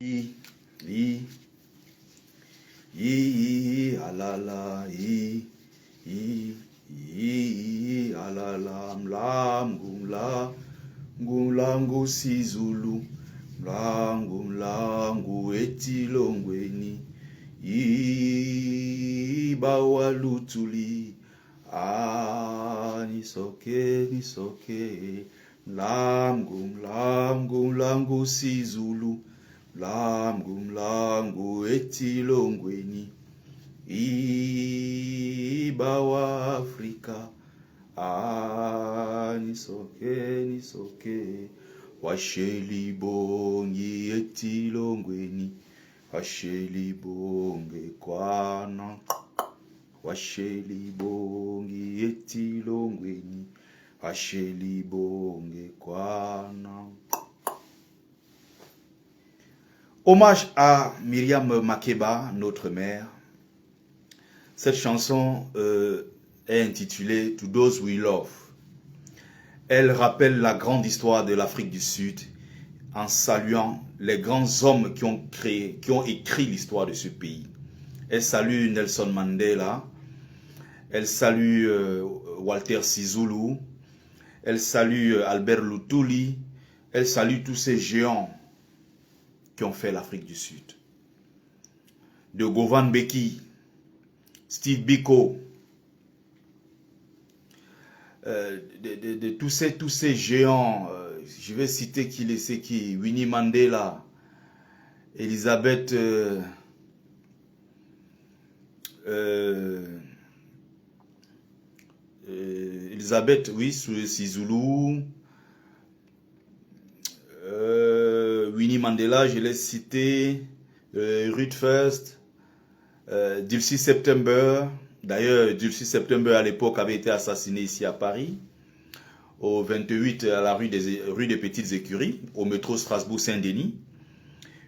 I, I, alala, alala, mlangu sizulu, mlangu etilongweni, bawalutuli, nisoke, mlangu sizulu, mlangu etilongweni, bawa Afrika, nisoke, washeli bongi etilongweni, washeli bonge kwana, washeli bongi etilongweni, washeli bonge kwana. Hommage à Myriam Makeba, notre mère. Cette chanson est intitulée To Those We Love. Elle rappelle la grande histoire de l'Afrique du Sud en saluant les grands hommes qui ont écrit l'histoire de ce pays. Elle salue Nelson Mandela, elle salue Walter Sisulu, elle salue Albert Luthuli, elle salue tous ces géants qui ont fait l'Afrique du Sud. De Govan Mbeki, Steve Biko, de tous ces géants, je vais citer qui, Winnie Mandela, Elisabeth, oui, Sisulu, Winnie Mandela, je l'ai cité, Ruth First, Dulcie September. D'ailleurs, Dulcie September à l'époque avait été assassiné ici à Paris, au 28 à la rue des Petites Écuries, au métro Strasbourg-Saint-Denis.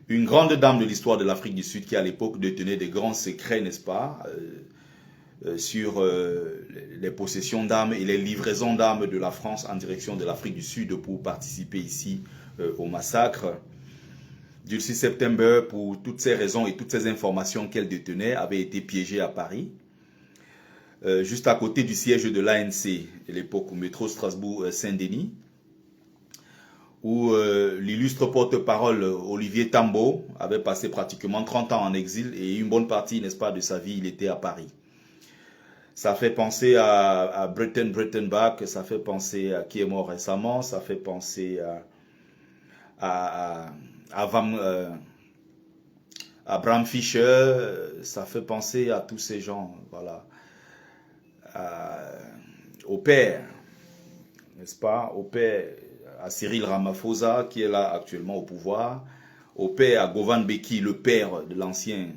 Une grande dame de l'histoire de l'Afrique du Sud qui à l'époque détenait des grands secrets, n'est-ce pas, sur les possessions d'armes et les livraisons d'armes de la France en direction de l'Afrique du Sud pour participer ici au massacre. Dulcie September, pour toutes ces raisons et toutes ces informations qu'elle détenait, avait été piégée à Paris, juste à côté du siège de l'ANC, à l'époque au métro Strasbourg-Saint-Denis, où l'illustre porte-parole Olivier Tambo avait passé pratiquement 30 ans en exil et une bonne partie, n'est-ce pas, de sa vie, il était à Paris. Ça fait penser à Breitenbach, ça fait penser à qui est mort récemment, ça fait penser à Bram Fischer, ça fait penser à tous ces gens, voilà, au père, n'est-ce pas, au père, à Cyril Ramaphosa qui est là actuellement au pouvoir, au père, à Govan Mbeki, le père de l'ancien,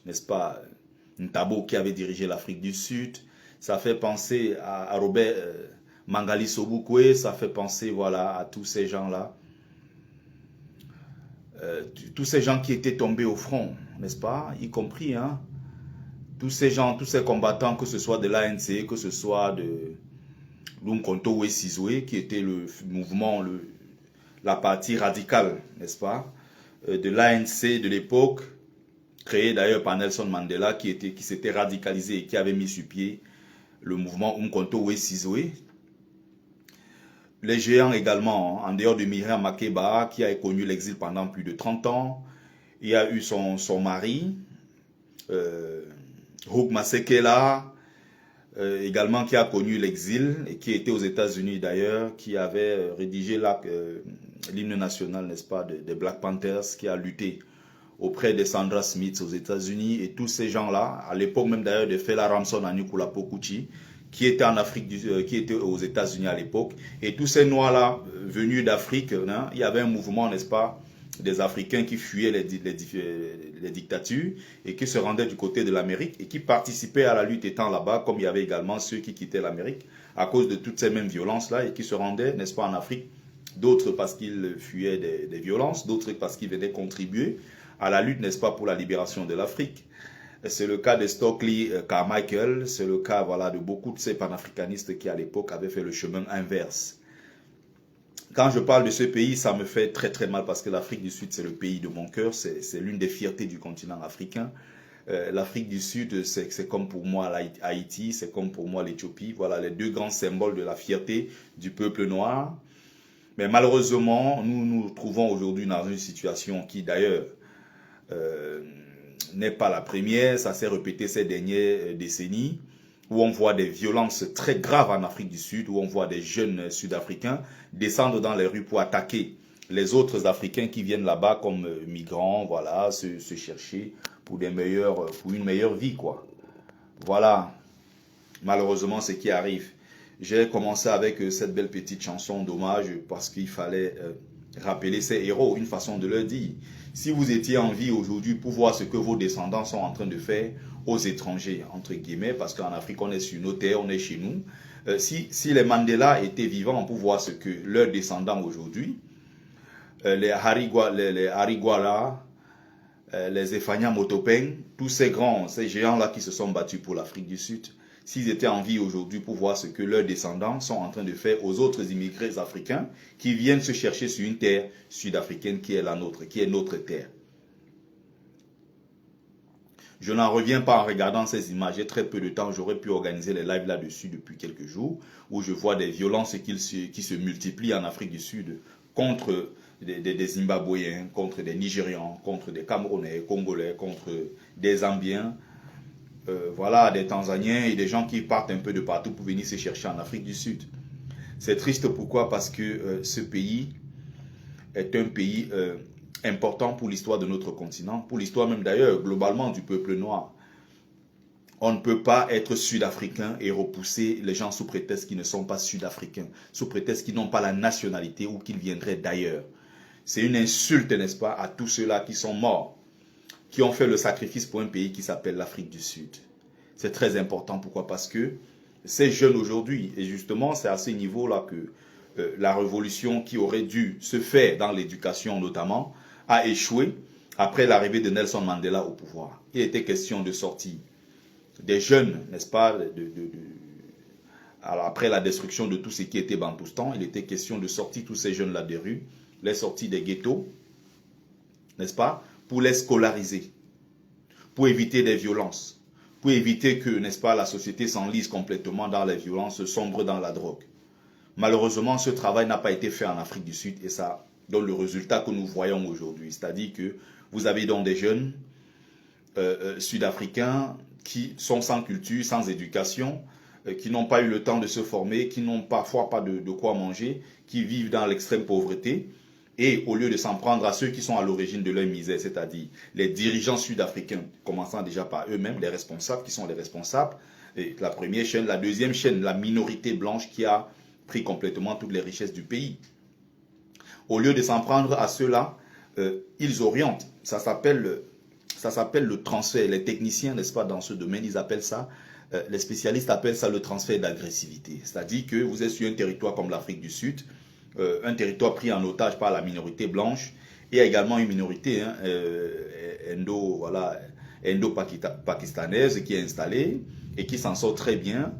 n'est-ce pas, Ntabo qui avait dirigé l'Afrique du Sud. Ça fait penser à Robert Mangali Sobukwe, ça fait penser, voilà, à tous ces gens-là. Tous ces gens qui étaient tombés au front, n'est-ce pas, y compris, hein, tous ces gens, tous ces combattants, que ce soit de l'ANC, que ce soit de Lumkonto Wesizwe, qui était le mouvement, la partie radicale, n'est-ce pas, de l'ANC de l'époque, créé d'ailleurs par Nelson Mandela, qui s'était radicalisé et qui avait mis sur pied le mouvement Umkhonto Wesizwe. Les géants également, en dehors de Myriam Makeba, qui a connu l'exil pendant plus de 30 ans. Il y a eu son mari, Hugh Masekela, également qui a connu l'exil et qui était aux États-Unis d'ailleurs, qui avait rédigé l'hymne national, n'est-ce pas, des Black Panthers, qui a lutté auprès de Sandra Smith aux États-Unis, et tous ces gens-là, à l'époque même d'ailleurs de Fela Ramson Anikula Pokuchi, qui était en Afrique, qui était aux États-Unis à l'époque, et tous ces noirs-là venus d'Afrique, hein, il y avait un mouvement, n'est-ce pas, des Africains qui fuyaient les dictatures et qui se rendaient du côté de l'Amérique et qui participaient à la lutte étant là-bas, comme il y avait également ceux qui quittaient l'Amérique à cause de toutes ces mêmes violences-là et qui se rendaient, n'est-ce pas, en Afrique, d'autres parce qu'ils fuyaient des violences, d'autres parce qu'ils venaient contribuer à la lutte, n'est-ce pas, pour la libération de l'Afrique. C'est le cas de Stokely Carmichael, c'est le cas, voilà, de beaucoup de ces panafricanistes qui à l'époque avaient fait le chemin inverse. Quand je parle de ce pays, ça me fait très très mal parce que l'Afrique du Sud, c'est le pays de mon cœur, c'est l'une des fiertés du continent africain. L'Afrique du Sud, c'est comme pour moi Haïti, c'est comme pour moi l'Éthiopie. Voilà les deux grands symboles de la fierté du peuple noir. Mais malheureusement, nous nous trouvons aujourd'hui dans une situation qui d'ailleurs n'est pas la première. Ça s'est répété ces dernières décennies, où on voit des violences très graves en Afrique du Sud, où on voit des jeunes Sud-Africains descendre dans les rues pour attaquer les autres Africains qui viennent là-bas comme migrants, voilà, se chercher pour une meilleure vie, quoi. Voilà, malheureusement, ce qui arrive. J'ai commencé avec cette belle petite chanson d'hommage parce qu'il fallait rappeler ces héros, une façon de leur dire. Si vous étiez en vie aujourd'hui pour voir ce que vos descendants sont en train de faire aux étrangers, entre guillemets, parce qu'en Afrique, on est sur nos terres, on est chez nous. Si les Mandela étaient vivants pour voir ce que leurs descendants aujourd'hui, les Hariguara, les Efania Motopeng, tous ces géants-là qui se sont battus pour l'Afrique du Sud, s'ils étaient en vie aujourd'hui pour voir ce que leurs descendants sont en train de faire aux autres immigrés africains qui viennent se chercher sur une terre sud-africaine qui est la nôtre, qui est notre terre. Je n'en reviens pas en regardant ces images. J'ai très peu de temps, j'aurais pu organiser les lives là-dessus depuis quelques jours, où je vois des violences qui se multiplient en Afrique du Sud contre des Zimbabwéens, contre des Nigérians, contre des Camerounais, Congolais, contre des Zambiens, voilà, des Tanzaniens et des gens qui partent un peu de partout pour venir se chercher en Afrique du Sud. C'est triste, pourquoi? Parce que ce pays est un pays important pour l'histoire de notre continent, pour l'histoire même d'ailleurs globalement du peuple noir. On ne peut pas être sud-africain et repousser les gens sous prétexte qu'ils ne sont pas sud-africains, sous prétexte qu'ils n'ont pas la nationalité ou qu'ils viendraient d'ailleurs. C'est une insulte, n'est-ce pas, à tous ceux-là qui sont morts, qui ont fait le sacrifice pour un pays qui s'appelle l'Afrique du Sud. C'est très important. Pourquoi? Parce que ces jeunes aujourd'hui, et justement c'est à ce niveau-là que la révolution qui aurait dû se faire dans l'éducation notamment, a échoué après l'arrivée de Nelson Mandela au pouvoir. Il était question de sortir des jeunes, n'est-ce pas, alors après la destruction de tout ce qui était Bantoustan, il était question de sortir tous ces jeunes-là des rues, les sortir des ghettos, n'est-ce pas, pour les scolariser, pour éviter des violences, pour éviter que, n'est-ce pas, la société s'enlise complètement dans les violences, sombre dans la drogue. Malheureusement, ce travail n'a pas été fait en Afrique du Sud et ça donne le résultat que nous voyons aujourd'hui. C'est-à-dire que vous avez donc des jeunes sud-africains qui sont sans culture, sans éducation, qui n'ont pas eu le temps de se former, qui n'ont parfois pas de quoi manger, qui vivent dans l'extrême pauvreté. Et au lieu de s'en prendre à ceux qui sont à l'origine de leur misère, c'est-à-dire les dirigeants sud-africains, commençant déjà par eux-mêmes, les responsables qui sont les responsables, et la première chaîne, la deuxième chaîne, la minorité blanche qui a pris complètement toutes les richesses du pays. Au lieu de s'en prendre à ceux-là, ils orientent. Ça s'appelle le transfert. Les techniciens, n'est-ce pas, dans ce domaine, ils appellent ça, les spécialistes appellent ça le transfert d'agressivité. C'est-à-dire que vous êtes sur un territoire comme l'Afrique du Sud, un territoire pris en otage par la minorité blanche, et également une minorité indo-pakistanaise qui est installée et qui s'en sort très bien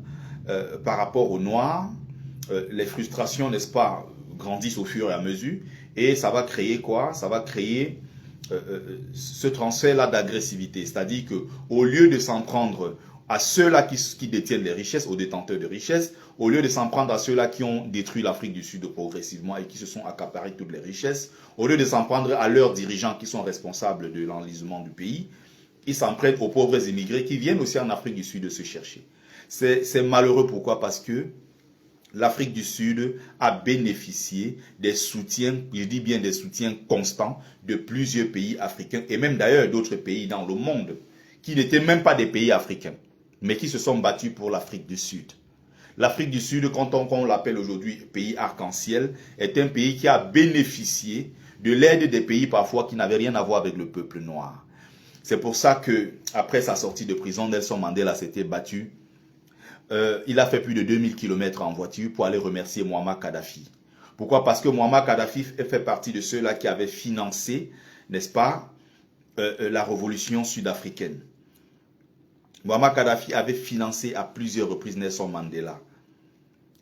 par rapport aux Noirs. Les frustrations, n'est-ce pas, grandissent au fur et à mesure, et ça va créer quoi? Ça va créer ce transfert-là d'agressivité, c'est-à-dire que au lieu de s'en prendre à ceux-là qui détiennent les richesses, aux détenteurs de richesses, au lieu de s'en prendre à ceux-là qui ont détruit l'Afrique du Sud progressivement et qui se sont accaparés toutes les richesses, au lieu de s'en prendre à leurs dirigeants qui sont responsables de l'enlisement du pays, ils s'en prennent aux pauvres immigrés qui viennent aussi en Afrique du Sud se chercher. C'est malheureux, pourquoi? Parce que l'Afrique du Sud a bénéficié des soutiens, je dis bien des soutiens constants de plusieurs pays africains et même d'ailleurs d'autres pays dans le monde qui n'étaient même pas des pays africains, mais qui se sont battus pour l'Afrique du Sud. L'Afrique du Sud, quand on l'appelle aujourd'hui pays arc-en-ciel, est un pays qui a bénéficié de l'aide des pays parfois qui n'avaient rien à voir avec le peuple noir. C'est pour ça que après sa sortie de prison, Nelson Mandela s'était battu. Il a fait plus de 2000 km en voiture pour aller remercier Muammar Kadhafi. Pourquoi? Parce que Muammar Kadhafi fait partie de ceux-là qui avaient financé, n'est-ce pas, la révolution sud-africaine. Muammar Kadhafi avait financé à plusieurs reprises Nelson Mandela.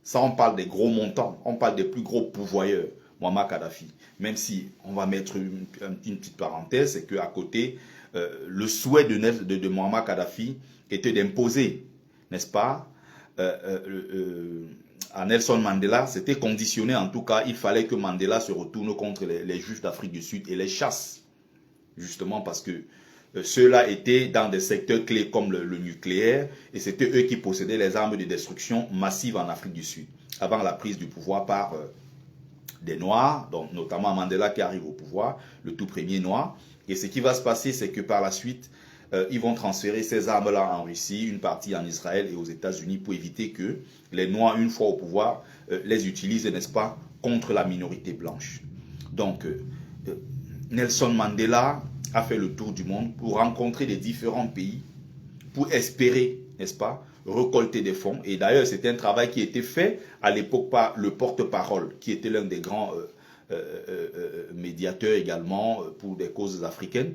Ça, on parle des gros montants, on parle des plus gros pourvoyeurs, Muammar Kadhafi. Même si on va mettre une petite parenthèse, c'est qu'à côté, le souhait de Muammar Kadhafi était d'imposer, n'est-ce pas, à Nelson Mandela, c'était conditionné en tout cas, il fallait que Mandela se retourne contre les juifs d'Afrique du Sud et les chasse. Justement parce que ceux-là étaient dans des secteurs clés comme le nucléaire et c'était eux qui possédaient les armes de destruction massive en Afrique du Sud avant la prise du pouvoir par des Noirs, donc notamment Mandela qui arrive au pouvoir, le tout premier Noir. Et ce qui va se passer, c'est que par la suite, ils vont transférer ces armes-là en Russie, une partie en Israël et aux États-Unis pour éviter que les Noirs, une fois au pouvoir, les utilisent, n'est-ce pas, contre la minorité blanche. Donc, Nelson Mandela a fait le tour du monde pour rencontrer les différents pays, pour espérer, n'est-ce pas, récolter des fonds. Et d'ailleurs, c'était un travail qui était fait à l'époque par le porte-parole, qui était l'un des grands médiateurs également pour des causes africaines.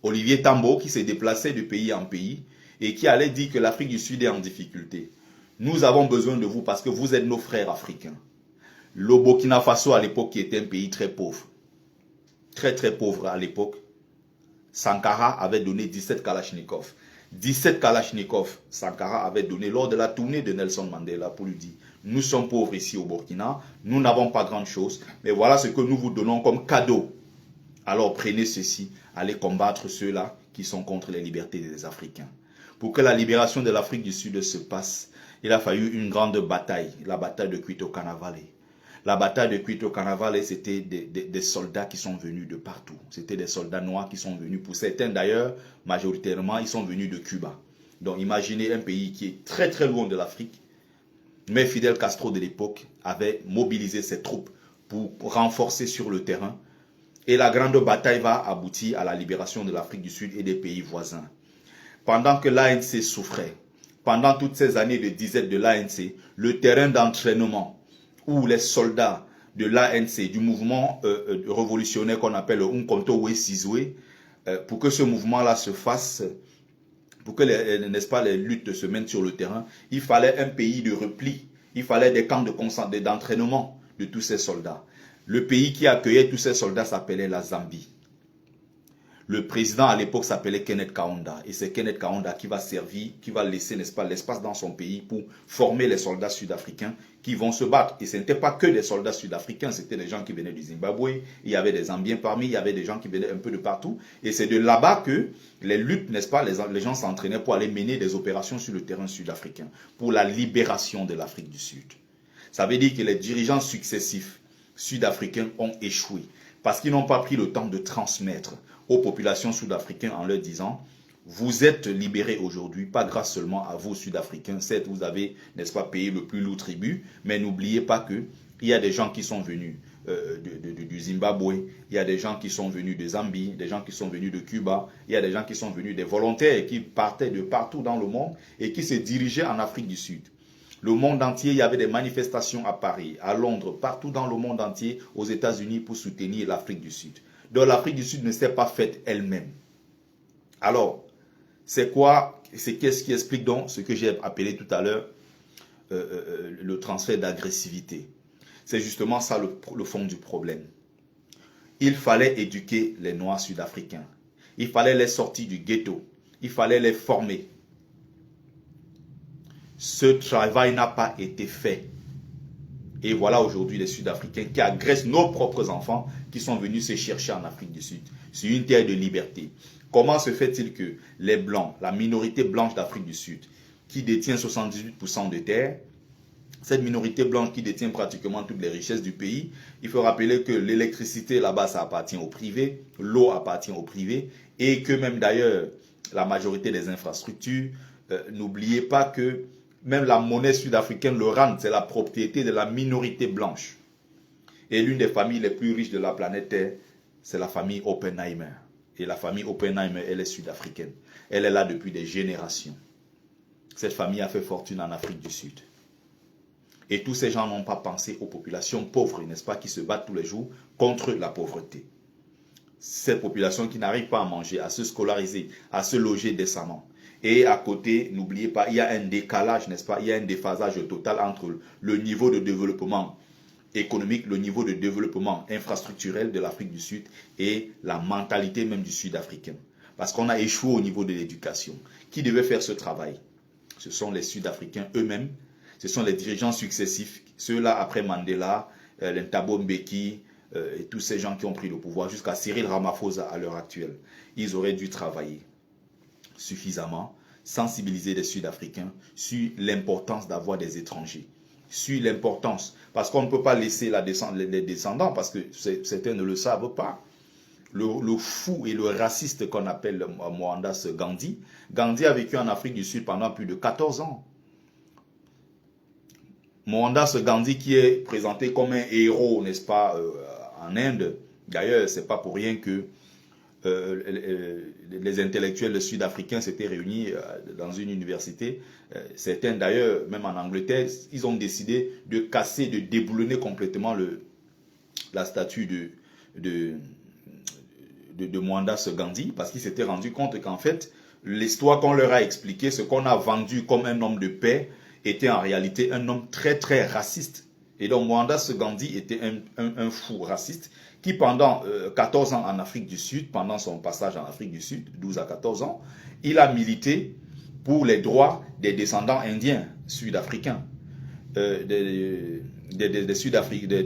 Olivier Tambo, qui s'est déplacé de pays en pays et qui allait dire que l'Afrique du Sud est en difficulté. Nous avons besoin de vous parce que vous êtes nos frères africains. Le Burkina Faso à l'époque, qui était un pays très pauvre, très pauvre à l'époque, Sankara avait donné 17 Kalachnikov. 17 Kalachnikov, Sankara avait donné lors de la tournée de Nelson Mandela pour lui dire, nous sommes pauvres ici au Burkina, nous n'avons pas grande chose, mais voilà ce que nous vous donnons comme cadeau. Alors prenez ceci, allez combattre ceux-là qui sont contre les libertés des Africains. Pour que la libération de l'Afrique du Sud se passe, il a fallu une grande bataille, la bataille de Cuito Canavale. La bataille de Cuito Canavale, c'était des soldats qui sont venus de partout. C'était des soldats noirs qui sont venus. Pour certains d'ailleurs, majoritairement, ils sont venus de Cuba. Donc imaginez un pays qui est très loin de l'Afrique. Mais Fidel Castro de l'époque avait mobilisé ses troupes pour renforcer sur le terrain. Et la grande bataille va aboutir à la libération de l'Afrique du Sud et des pays voisins. Pendant que l'ANC souffrait, pendant toutes ces années de disette de l'ANC, le terrain d'entraînement où les soldats de l'ANC, du mouvement révolutionnaire qu'on appelle le Umkhonto we Sizwe, pour que ce mouvement-là se fasse, pour que n'est-ce pas, les luttes se mènent sur le terrain, il fallait un pays de repli, il fallait des camps d'entraînement de tous ces soldats. Le pays qui accueillait tous ces soldats s'appelait la Zambie. Le président à l'époque s'appelait Kenneth Kaunda. Et c'est Kenneth Kaunda qui va servir, qui va laisser, n'est-ce pas, l'espace dans son pays pour former les soldats sud-africains qui vont se battre. Et ce n'était pas que des soldats sud-africains, c'était des gens qui venaient du Zimbabwe, il y avait des Zambiens parmi, il y avait des gens qui venaient un peu de partout. Et c'est de là-bas que les luttes, n'est-ce pas, les gens s'entraînaient pour aller mener des opérations sur le terrain sud-africain, pour la libération de l'Afrique du Sud. Ça veut dire que les dirigeants successifs sud-africains ont échoué parce qu'ils n'ont pas pris le temps de transmettre aux populations sud-africaines en leur disant vous êtes libérés aujourd'hui, pas grâce seulement à vous Sud-Africains, certes vous avez, n'est-ce pas, payé le plus lourd tribut, mais n'oubliez pas qu'il y a des gens qui sont venus du Zimbabwe, il y a des gens qui sont venus de Zambie, des gens qui sont venus de Cuba, il y a des gens qui sont venus des volontaires qui partaient de partout dans le monde et qui se dirigeaient en Afrique du Sud. Le monde entier, il y avait des manifestations à Paris, à Londres, partout dans le monde entier, aux États-Unis pour soutenir l'Afrique du Sud. Donc l'Afrique du Sud ne s'est pas faite elle-même. Alors, c'est quoi, qu'est-ce qui explique donc ce que j'ai appelé tout à l'heure le transfert d'agressivité? C'est justement ça le fond du problème. Il fallait éduquer les Noirs sud-africains. Il fallait les sortir du ghetto. Il fallait les former. Ce travail n'a pas été fait. Et voilà aujourd'hui les Sud-Africains qui agressent nos propres enfants qui sont venus se chercher en Afrique du Sud. C'est une terre de liberté. Comment se fait-il que les Blancs, la minorité blanche d'Afrique du Sud, qui détient 78% de terres, cette minorité blanche qui détient pratiquement toutes les richesses du pays, il faut rappeler que l'électricité là-bas, ça appartient au privé, l'eau appartient au privé, et que même d'ailleurs, la majorité des infrastructures, n'oubliez pas que même la monnaie sud-africaine, le rand, c'est la propriété de la minorité blanche. Et l'une des familles les plus riches de la planète Terre, c'est la famille Oppenheimer. Et la famille Oppenheimer, elle est sud-africaine. Elle est là depuis des générations. Cette famille a fait fortune en Afrique du Sud. Et tous ces gens n'ont pas pensé aux populations pauvres, n'est-ce pas, qui se battent tous les jours contre la pauvreté. Ces populations qui n'arrivent pas à manger, à se scolariser, à se loger décemment. Et à côté, n'oubliez pas, il y a un décalage, n'est-ce pas? Il y a un déphasage total entre le niveau de développement économique, le niveau de développement infrastructurel de l'Afrique du Sud et la mentalité même du Sud-Africain. Parce qu'on a échoué au niveau de l'éducation. Qui devait faire ce travail? Ce sont les Sud-Africains eux-mêmes. Ce sont les dirigeants successifs, ceux-là après Mandela, Thabo Mbeki, et tous ces gens qui ont pris le pouvoir, jusqu'à Cyril Ramaphosa à l'heure actuelle. Ils auraient dû travailler suffisamment, sensibiliser les Sud-Africains sur l'importance d'avoir des étrangers, sur l'importance, parce qu'on ne peut pas laisser les descendants, parce que certains ne le savent pas. Le fou et le raciste qu'on appelle Mohandas Gandhi. Gandhi a vécu en Afrique du Sud pendant plus de 14 ans. Mohandas Gandhi qui est présenté comme un héros, n'est-ce pas, en Inde. D'ailleurs, c'est pas pour rien que les intellectuels sud-africains s'étaient réunis dans une université. Certains d'ailleurs, même en Angleterre, ils ont décidé de casser, de déboulonner complètement la statue de Mohandas Gandhi, parce qu'ils s'étaient rendu compte qu'en fait, l'histoire qu'on leur a expliquée, ce qu'on a vendu comme un homme de paix, était en réalité un homme très très raciste. Et donc Mohandas Gandhi était un fou raciste qui pendant 14 ans en Afrique du Sud, pendant son passage en Afrique du Sud, 12 à 14 ans, il a milité pour les droits des descendants indiens sud-africains, des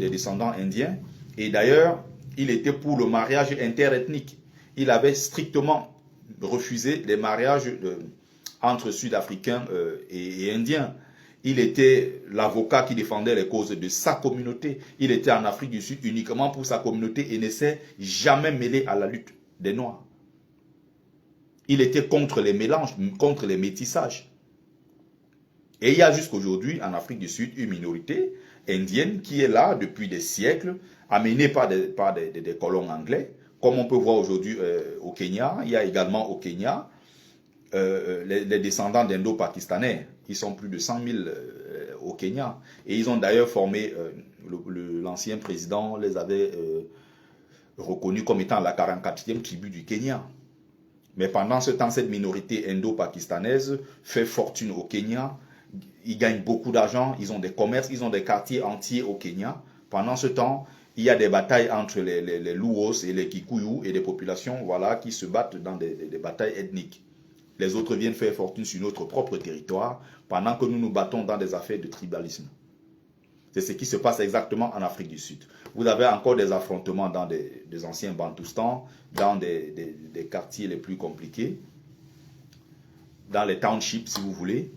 descendants indiens. Et d'ailleurs, il était pour le mariage interethnique. Il avait strictement refusé les mariages entre Sud-Africains et Indiens. Il était l'avocat qui défendait les causes de sa communauté. Il était en Afrique du Sud uniquement pour sa communauté et ne s'est jamais mêlé à la lutte des Noirs. Il était contre les mélanges, contre les métissages. Et il y a jusqu'aujourd'hui en Afrique du Sud une minorité indienne qui est là depuis des siècles, amenée par des colons anglais, comme on peut voir aujourd'hui au Kenya. Il y a également au Kenya les descendants d'indo-pakistanais. Ils sont plus de 100 000 au Kenya. Et ils ont d'ailleurs formé, l'ancien président les avait reconnus comme étant la 44e tribu du Kenya. Mais pendant ce temps, cette minorité indo-pakistanaise fait fortune au Kenya. Ils gagnent beaucoup d'argent, ils ont des commerces, ils ont des quartiers entiers au Kenya. Pendant ce temps, il y a des batailles entre les Luos et les Kikuyu et des populations voilà, qui se battent dans des batailles ethniques. Les autres viennent faire fortune sur notre propre territoire pendant que nous nous battons dans des affaires de tribalisme. C'est ce qui se passe exactement en Afrique du Sud. Vous avez encore des affrontements dans des anciens Bantoustans, dans des quartiers les plus compliqués, dans les townships si vous voulez,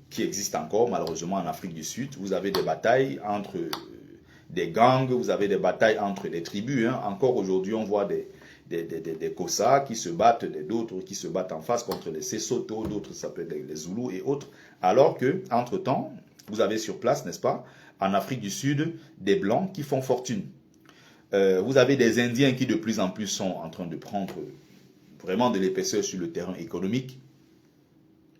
qui existent encore malheureusement en Afrique du Sud. Vous avez des batailles entre des gangs, vous avez des batailles entre des tribus. Hein. Encore aujourd'hui, on voit des Kossa qui se battent, d'autres qui se battent en face contre les Sesotho, d'autres s'appellent les Zoulous et autres. Alors que, entre-temps, vous avez sur place, n'est-ce pas, en Afrique du Sud, des Blancs qui font fortune. Vous avez des Indiens qui de plus en plus sont en train de prendre vraiment de l'épaisseur sur le terrain économique.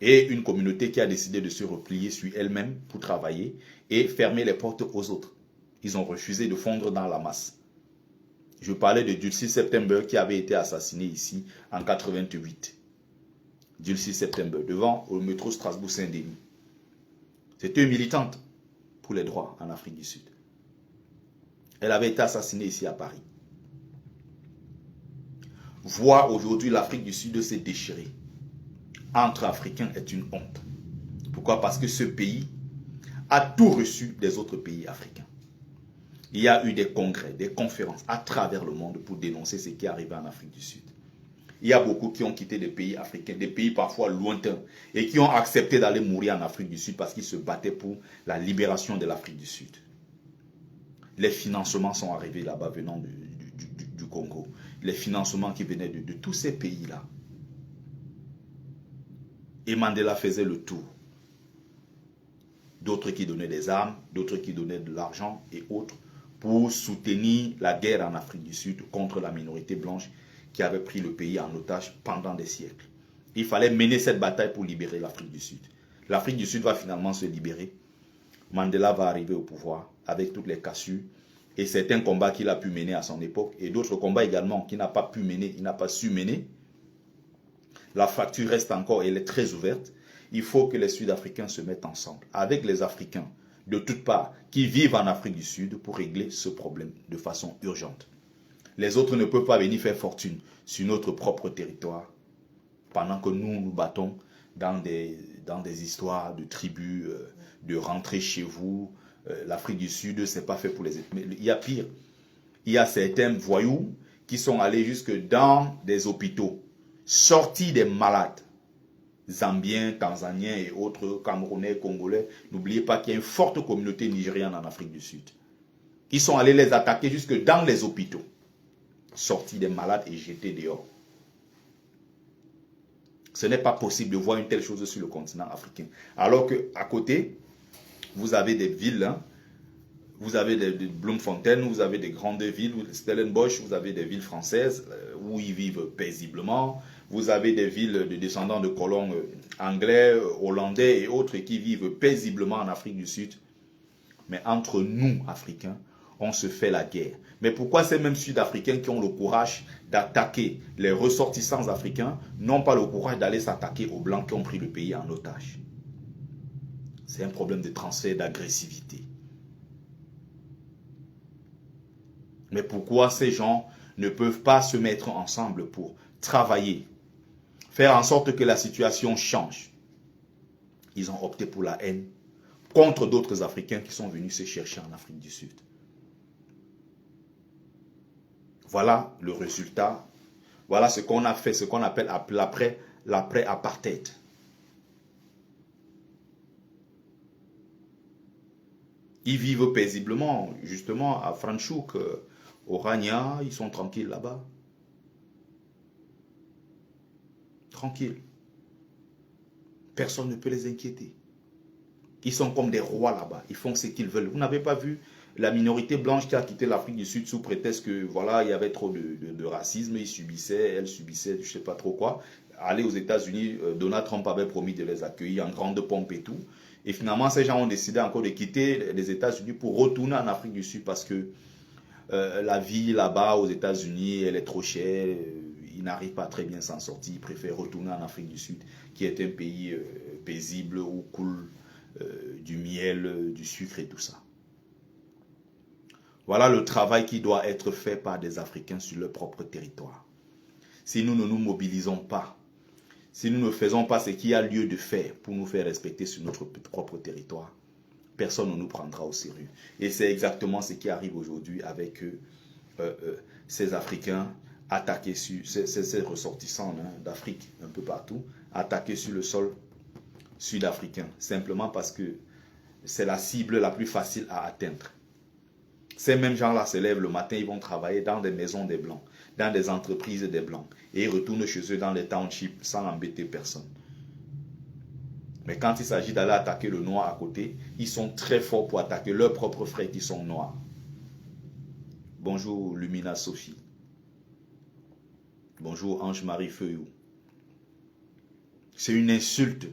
Et une communauté qui a décidé de se replier sur elle-même pour travailler et fermer les portes aux autres. Ils ont refusé de fondre dans la masse. Je parlais de Dulcie September qui avait été assassiné ici en 88. Dulcie September, devant le métro Strasbourg-Saint-Denis. C'était une militante pour les droits en Afrique du Sud. Elle avait été assassinée ici à Paris. Voir aujourd'hui l'Afrique du Sud se déchirer entre Africains est une honte. Pourquoi? Parce que ce pays a tout reçu des autres pays africains. Il y a eu des congrès, des conférences à travers le monde pour dénoncer ce qui est arrivé en Afrique du Sud. Il y a beaucoup qui ont quitté des pays africains, des pays parfois lointains, et qui ont accepté d'aller mourir en Afrique du Sud parce qu'ils se battaient pour la libération de l'Afrique du Sud. Les financements sont arrivés là-bas venant du Congo. Les financements qui venaient de tous ces pays-là. Et Mandela faisait le tour. D'autres qui donnaient des armes, d'autres qui donnaient de l'argent et autres pour soutenir la guerre en Afrique du Sud contre la minorité blanche qui avait pris le pays en otage pendant des siècles. Il fallait mener cette bataille pour libérer l'Afrique du Sud. L'Afrique du Sud va finalement se libérer. Mandela va arriver au pouvoir avec toutes les cassures et certains combats qu'il a pu mener à son époque et d'autres combats également qu'il n'a pas pu mener, il n'a pas su mener. la fracture reste encore, elle est très ouverte. Il faut que les Sud-Africains se mettent ensemble, avec les Africains de toutes parts, qui vivent en Afrique du Sud pour régler ce problème de façon urgente. Les autres ne peuvent pas venir faire fortune sur notre propre territoire, pendant que nous nous battons dans des histoires de tribus, de rentrer chez vous. L'Afrique du Sud, c'est pas fait pour les... Mais il y a pire. Il y a certains voyous qui sont allés jusque dans des hôpitaux, sortis des malades, Zambiens, Tanzaniens et autres, Camerounais, Congolais. N'oubliez pas qu'il y a une forte communauté nigériane en Afrique du Sud. Ils sont allés les attaquer jusque dans les hôpitaux, sortis des malades et jetés dehors. Ce n'est pas possible de voir une telle chose sur le continent africain. Alors qu'à côté, vous avez des villes, hein, vous avez des Bloemfontein, vous avez des grandes villes, Stellenbosch, vous avez des villes françaises où ils vivent paisiblement. Vous avez des villes de descendants de colons anglais, hollandais et autres qui vivent paisiblement en Afrique du Sud. Mais entre nous, Africains, on se fait la guerre. Mais pourquoi ces mêmes Sud-Africains qui ont le courage d'attaquer les ressortissants africains n'ont pas le courage d'aller s'attaquer aux Blancs qui ont pris le pays en otage? C'est un problème de transfert d'agressivité. Mais pourquoi ces gens ne peuvent pas se mettre ensemble pour travailler, faire en sorte que la situation change? Ils ont opté pour la haine contre d'autres Africains qui sont venus se chercher en Afrique du Sud. Voilà le résultat. Voilà ce qu'on a fait, ce qu'on appelle l'après-apartheid. Ils vivent paisiblement, justement, à Franschhoek, au Rania, ils sont tranquilles là-bas. Tranquilles. Personne ne peut les inquiéter. Ils sont comme des rois là-bas. Ils font ce qu'ils veulent. Vous n'avez pas vu la minorité blanche qui a quitté l'Afrique du Sud sous prétexte que voilà, il y avait trop de racisme, ils subissaient, elles subissaient, je ne sais pas trop quoi. Aller aux États-Unis, Donald Trump avait promis de les accueillir en grande pompe et tout. Et finalement, ces gens ont décidé encore de quitter les États-Unis pour retourner en Afrique du Sud parce que la vie là-bas aux États-Unis, elle est trop chère. Ils n'arrivent pas à très bien s'en sortir. Ils préfèrent retourner en Afrique du Sud, qui est un pays paisible où coule du miel, du sucre et tout ça. Voilà le travail qui doit être fait par des Africains sur leur propre territoire. Si nous ne nous mobilisons pas, si nous ne faisons pas ce qu'il y a lieu de faire pour nous faire respecter sur notre propre territoire, personne ne nous prendra au sérieux. Et c'est exactement ce qui arrive aujourd'hui avec ces Africains attaqués sur, ces ressortissants d'Afrique, un peu partout, attaqués sur le sol sud-africain, simplement parce que c'est la cible la plus facile à atteindre. Ces mêmes gens-là se lèvent le matin, ils vont travailler dans des maisons des Blancs, dans des entreprises des Blancs, et ils retournent chez eux dans les townships sans embêter personne. Mais quand il s'agit d'aller attaquer le noir à côté, ils sont très forts pour attaquer leurs propres frères qui sont noirs. Bonjour Lumina Sophie. Bonjour Ange-Marie Feuillou. C'est une insulte.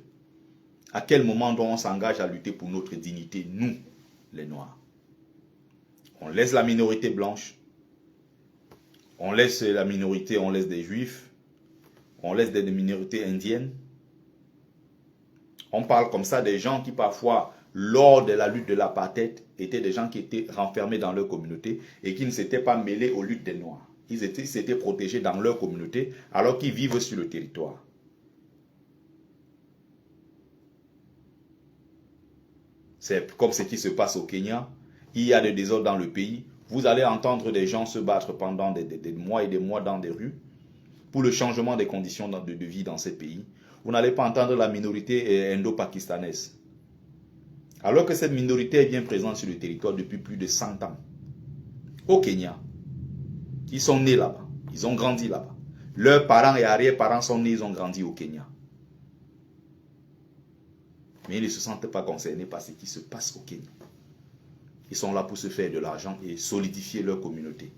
À quel moment on s'engage à lutter pour notre dignité, nous, les Noirs? On laisse la minorité blanche, on laisse la minorité, on laisse des juifs, on laisse des minorités indiennes. On parle comme ça des gens qui parfois, lors de la lutte de l'apartheid, étaient des gens qui étaient renfermés dans leur communauté et qui ne s'étaient pas mêlés aux luttes des Noirs. Ils s'étaient protégés dans leur communauté alors qu'ils vivent sur le territoire. C'est comme ce qui se passe au Kenya. Il y a des désordres dans le pays. Vous allez entendre des gens se battre pendant des mois et des mois dans des rues pour le changement des conditions de vie dans ces pays. Vous n'allez pas entendre la minorité indo-pakistanaise. Alors que cette minorité est bien présente sur le territoire depuis plus de 100 ans. Au Kenya. Ils sont nés là-bas. Ils ont grandi là-bas. Leurs parents et arrière-parents sont nés, ils ont grandi au Kenya. Mais ils ne se sentent pas concernés par ce qui se passe au Kenya. Ils sont là pour se faire de l'argent et solidifier leur communauté.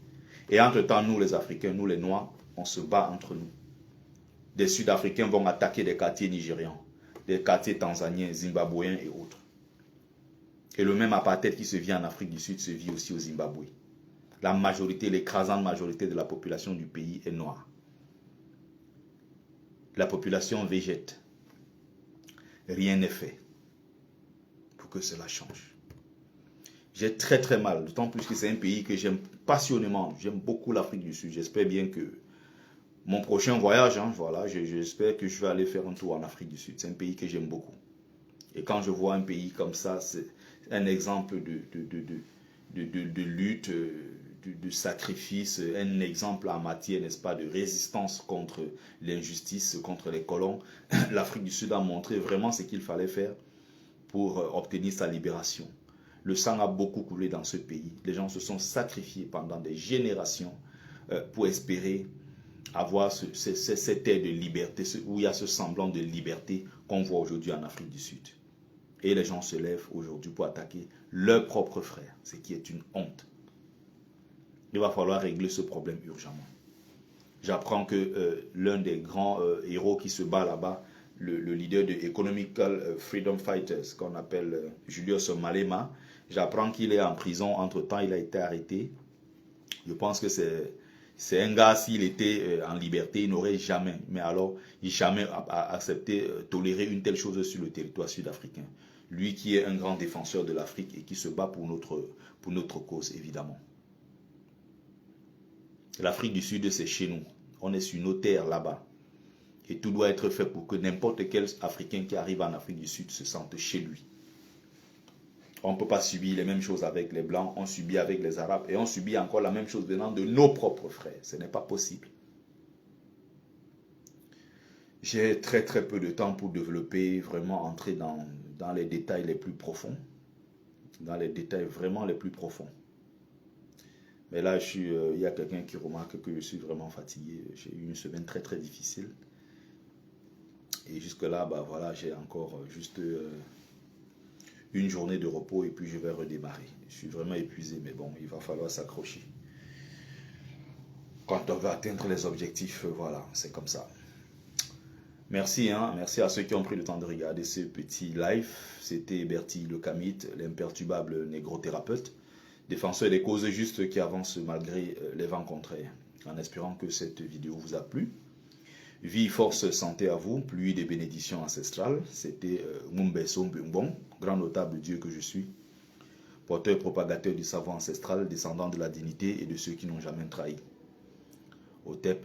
Et entre-temps, nous les Africains, nous les Noirs, on se bat entre nous. Des Sud-Africains vont attaquer des quartiers nigérians, des quartiers tanzaniens, zimbabwéens et autres. Et le même apartheid qui se vit en Afrique du Sud se vit aussi au Zimbabwe. La majorité, l'écrasante majorité de la population du pays est noire. La population végète. Rien n'est fait pour que cela change. J'ai très très mal, d'autant plus que c'est un pays que j'aime passionnément. J'aime beaucoup l'Afrique du Sud. J'espère bien que mon prochain voyage, voilà, j'espère que je vais aller faire un tour en Afrique du Sud. C'est un pays que j'aime beaucoup. Et quand je vois un pays comme ça, c'est un exemple de lutte, de sacrifice, un exemple en matière, n'est-ce pas, de résistance contre l'injustice, contre les colons. L'Afrique du Sud a montré vraiment ce qu'il fallait faire pour obtenir sa libération. Le sang a beaucoup coulé dans ce pays. Les gens se sont sacrifiés pendant des générations pour espérer avoir cette ère de liberté, où il y a ce semblant de liberté qu'on voit aujourd'hui en Afrique du Sud. Et les gens se lèvent aujourd'hui pour attaquer leurs propres frères, ce qui est une honte. Il va falloir régler ce problème urgemment. J'apprends que l'un des grands héros qui se bat là-bas, le leader de Economical Freedom Fighters, qu'on appelle Julius Malema, j'apprends qu'il est en prison. Entre-temps, il a été arrêté. Je pense que c'est un gars, s'il était en liberté, il n'aurait jamais, mais alors, il jamais accepté, tolérer une telle chose sur le territoire sud-africain. Lui qui est un grand défenseur de l'Afrique et qui se bat pour notre cause, évidemment. L'Afrique du Sud, c'est chez nous. On est sur nos terres là-bas. Et tout doit être fait pour que n'importe quel Africain qui arrive en Afrique du Sud se sente chez lui. On ne peut pas subir les mêmes choses avec les Blancs, on subit avec les Arabes et on subit encore la même chose venant de nos propres frères. Ce n'est pas possible. J'ai très très peu de temps pour développer, vraiment entrer dans les détails les plus profonds. Dans les détails vraiment les plus profonds. Mais là, il y a quelqu'un qui remarque que je suis vraiment fatigué. J'ai eu une semaine très très difficile. Et jusque-là, bah, voilà, j'ai encore juste une journée de repos et puis je vais redémarrer. Je suis vraiment épuisé, mais bon, il va falloir s'accrocher. Quand on veut atteindre les objectifs, voilà, c'est comme ça. Merci, merci à ceux qui ont pris le temps de regarder ce petit live. C'était Bertie le Kamit, l'imperturbable négro-thérapeute, défenseur des causes justes qui avance malgré les vents contraires. En espérant que cette vidéo vous a plu. Vie, force, santé à vous, pluie des bénédictions ancestrales. C'était Mumbeso Mbumbon, grand notable Dieu que je suis, porteur propagateur du savoir ancestral, descendant de la dignité et de ceux qui n'ont jamais trahi. Otep,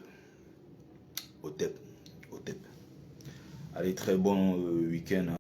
Otep, Otep. Allez, très bon week-end.